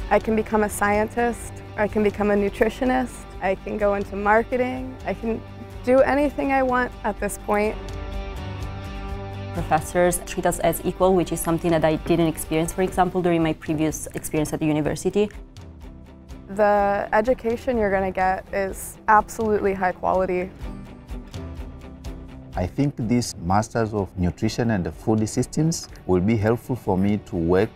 I can become a scientist, I can become a nutritionist, I can go into marketing, I can do anything I want at this point. Professors treat us as equal, which is something that I didn't experience, for example, during my previous experience at the university. The education you're going to get is absolutely high quality. I think this Masters of Nutrition and Food Systems will be helpful for me to work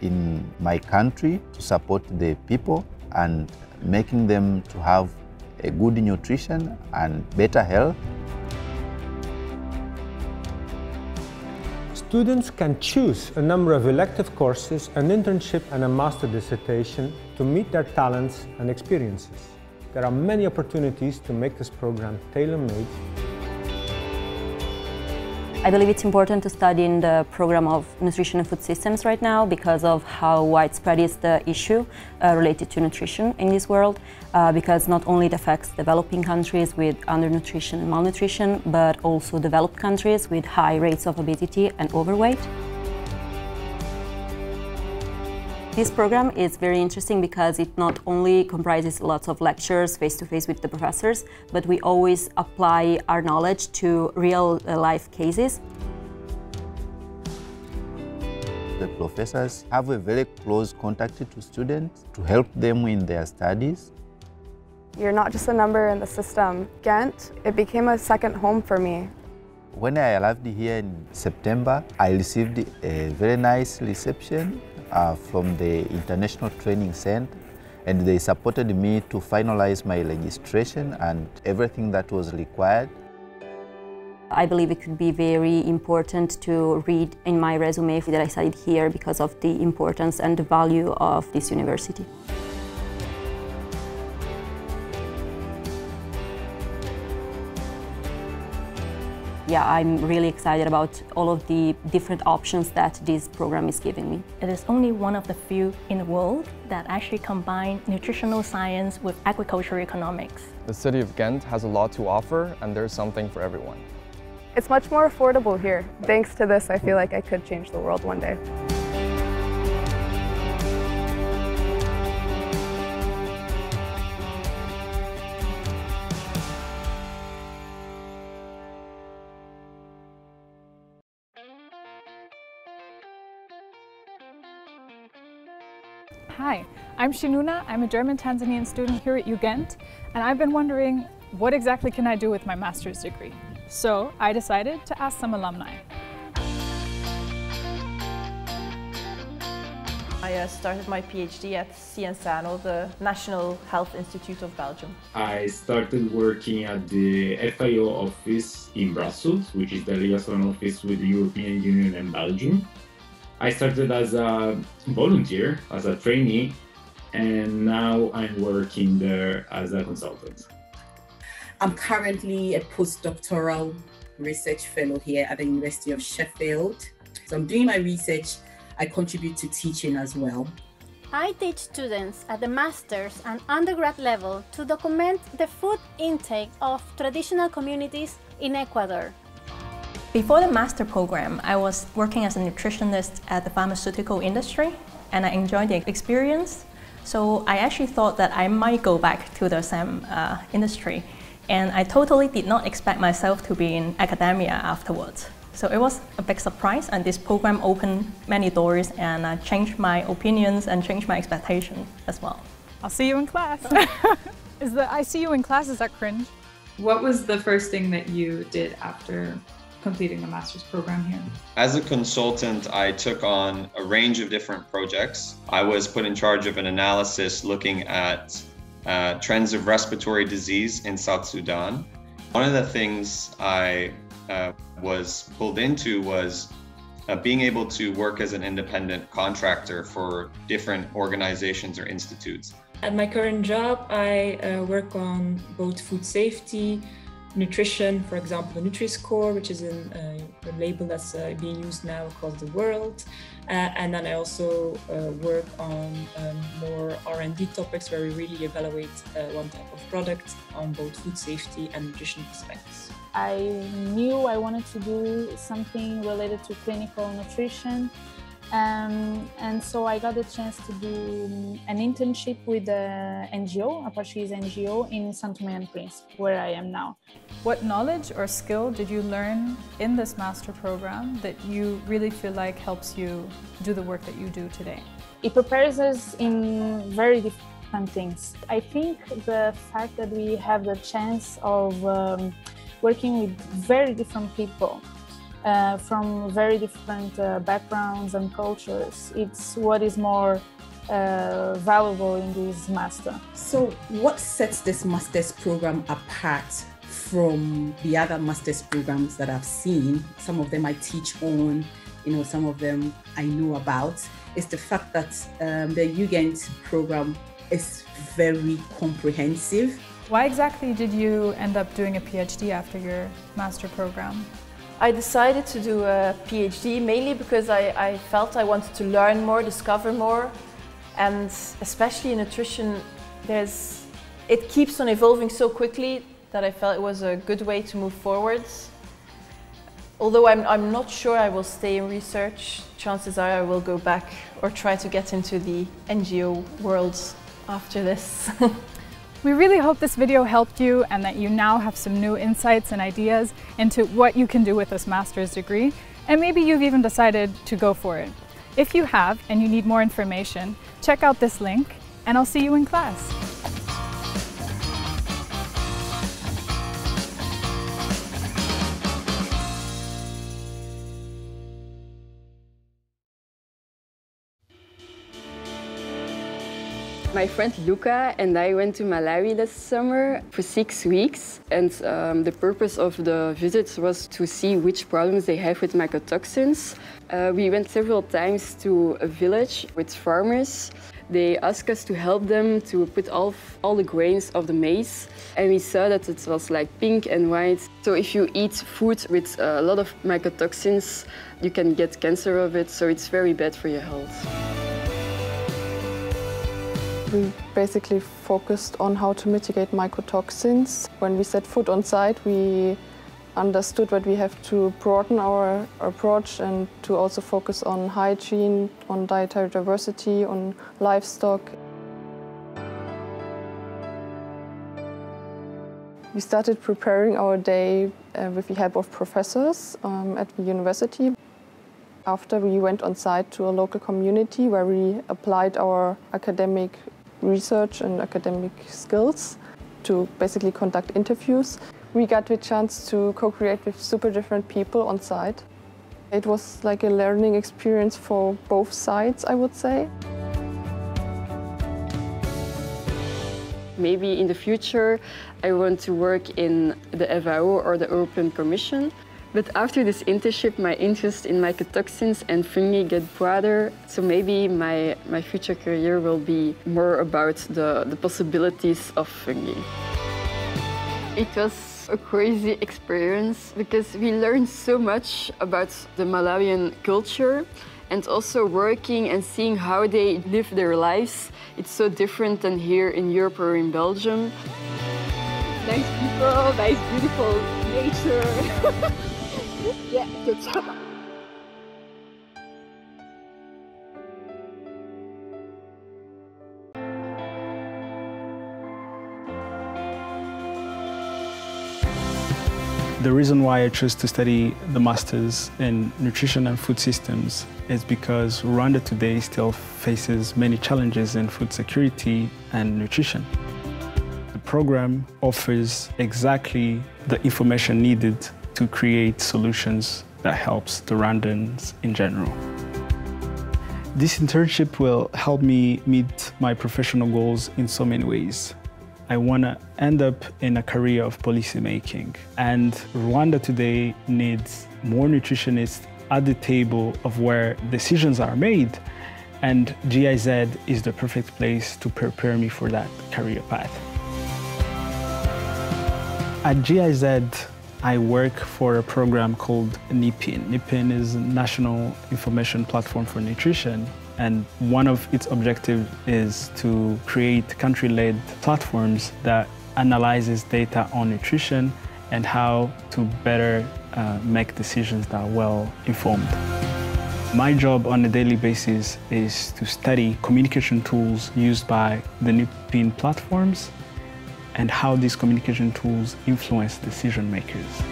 in my country to support the people and making them to have a good nutrition and better health. Students can choose a number of elective courses, an internship and a master dissertation to meet their talents and experiences. There are many opportunities to make this program tailor-made. I believe it's important to study in the program of Nutrition and Food Systems right now because of how widespread is the issue related to nutrition in this world, because not only it affects developing countries with undernutrition and malnutrition, but also developed countries with high rates of obesity and overweight. This program is very interesting because it not only comprises lots of lectures face-to-face with the professors, but we always apply our knowledge to real-life cases. The professors have a very close contact to students to help them in their studies. You're not just a number in the system. Ghent, it became a second home for me. When I arrived here in September, I received a very nice reception from the International Training Center, and they supported me to finalize my registration and everything that was required. I believe it could be very important to read in my resume that I studied here because of the importance and the value of this university. Yeah, I'm really excited about all of the different options that this program is giving me. It is only one of the few in the world that actually combine nutritional science with agricultural economics. The city of Ghent has a lot to offer, and there's something for everyone. It's much more affordable here. Thanks to this, I feel like I could change the world one day. Hi, I'm Shinuna. I'm a German-Tanzanian student here at UGent, and I've been wondering, what exactly can I do with my master's degree? So I decided to ask some alumni. I started my PhD at Cienzano, the National Health Institute of Belgium. I started working at the FAO office in Brussels, which is the liaison office with the European Union and Belgium. I started as a volunteer, as a trainee, and now I'm working there as a consultant. I'm currently a postdoctoral research fellow here at the University of Sheffield. So I'm doing my research. I contribute to teaching as well. I teach students at the master's and undergrad level to document the food intake of traditional communities in Ecuador. Before the master program, I was working as a nutritionist at the pharmaceutical industry, and I enjoyed the experience. So I actually thought that I might go back to the same industry, and I totally did not expect myself to be in academia afterwards. So it was a big surprise, and this program opened many doors and changed my opinions and changed my expectations as well. I'll see you in class. I see you in class, is that cringe? What was the first thing that you did after completing the master's program here? As a consultant, I took on a range of different projects. I was put in charge of an analysis looking at trends of respiratory disease in South Sudan. One of the things I was pulled into was being able to work as an independent contractor for different organizations or institutes. At my current job, I work on both food safety, nutrition, for example, the Nutri-Score, which is a label that's being used now across the world. And then I also work on more R&D topics where we really evaluate one type of product on both food safety and nutrition aspects. I knew I wanted to do something related to clinical nutrition, And so I got the chance to do an internship with a NGO, a Portuguese NGO in São Tomé and Príncipe, where I am now. What knowledge or skill did you learn in this master program that you really feel like helps you do the work that you do today? It prepares us in very different things. I think the fact that we have the chance of working with very different people from very different backgrounds and cultures, it's what is more valuable in this master. So what sets this master's program apart from the other master's programs that I've seen? Some of them I teach on, some of them I know about, is the fact that the Jugend program is very comprehensive. Why exactly did you end up doing a PhD after your master program? I decided to do a PhD mainly because I felt I wanted to learn more, discover more, and especially in nutrition, it keeps on evolving so quickly that I felt it was a good way to move forward. Although I'm not sure I will stay in research, chances are I will go back or try to get into the NGO world after this. We really hope this video helped you and that you now have some new insights and ideas into what you can do with this master's degree, and maybe you've even decided to go for it. If you have and you need more information, check out this link and I'll see you in class. My friend Luca and I went to Malawi this summer for 6 weeks, and the purpose of the visit was to see which problems they have with mycotoxins. We went several times to a village with farmers. They asked us to help them to put all the grains of the maize, and we saw that it was like pink and white. So if you eat food with a lot of mycotoxins, you can get cancer of it, so it's very bad for your health. We basically focused on how to mitigate mycotoxins. When we set foot on site, we understood that we have to broaden our approach and to also focus on hygiene, on dietary diversity, on livestock. We started preparing our day with the help of professors at the university. After, we went on site to a local community where we applied our academic research and academic skills to basically conduct interviews. We got the chance to co-create with super different people on site. It was like a learning experience for both sides, I would say. Maybe in the future I want to work in the FAO or the European Commission. But after this internship, my interest in mycotoxins and fungi get broader, so maybe my future career will be more about the possibilities of fungi. It was a crazy experience because we learned so much about the Malawian culture, and also working and seeing how they live their lives. It's so different than here in Europe or in Belgium. Nice people, nice beautiful nature. Yeah, good job. The reason why I chose to study the Masters in Nutrition and Food Systems is because Rwanda today still faces many challenges in food security and nutrition. The program offers exactly the information needed to create solutions that helps the Rwandans in general. This internship will help me meet my professional goals in so many ways. I want to end up in a career of policy making, and Rwanda today needs more nutritionists at the table of where decisions are made, and GIZ is the perfect place to prepare me for that career path. At GIZ, I work for a program called NIPIN. NIPIN is a National Information Platform for Nutrition, and one of its objectives is to create country-led platforms that analyzes data on nutrition and how to better make decisions that are well informed. My job on a daily basis is to study communication tools used by the NUPIN platforms and how these communication tools influence decision makers.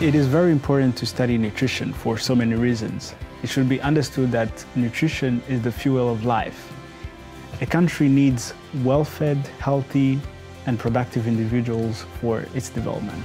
It is very important to study nutrition for so many reasons. It should be understood that nutrition is the fuel of life. A country needs well-fed, healthy, and productive individuals for its development.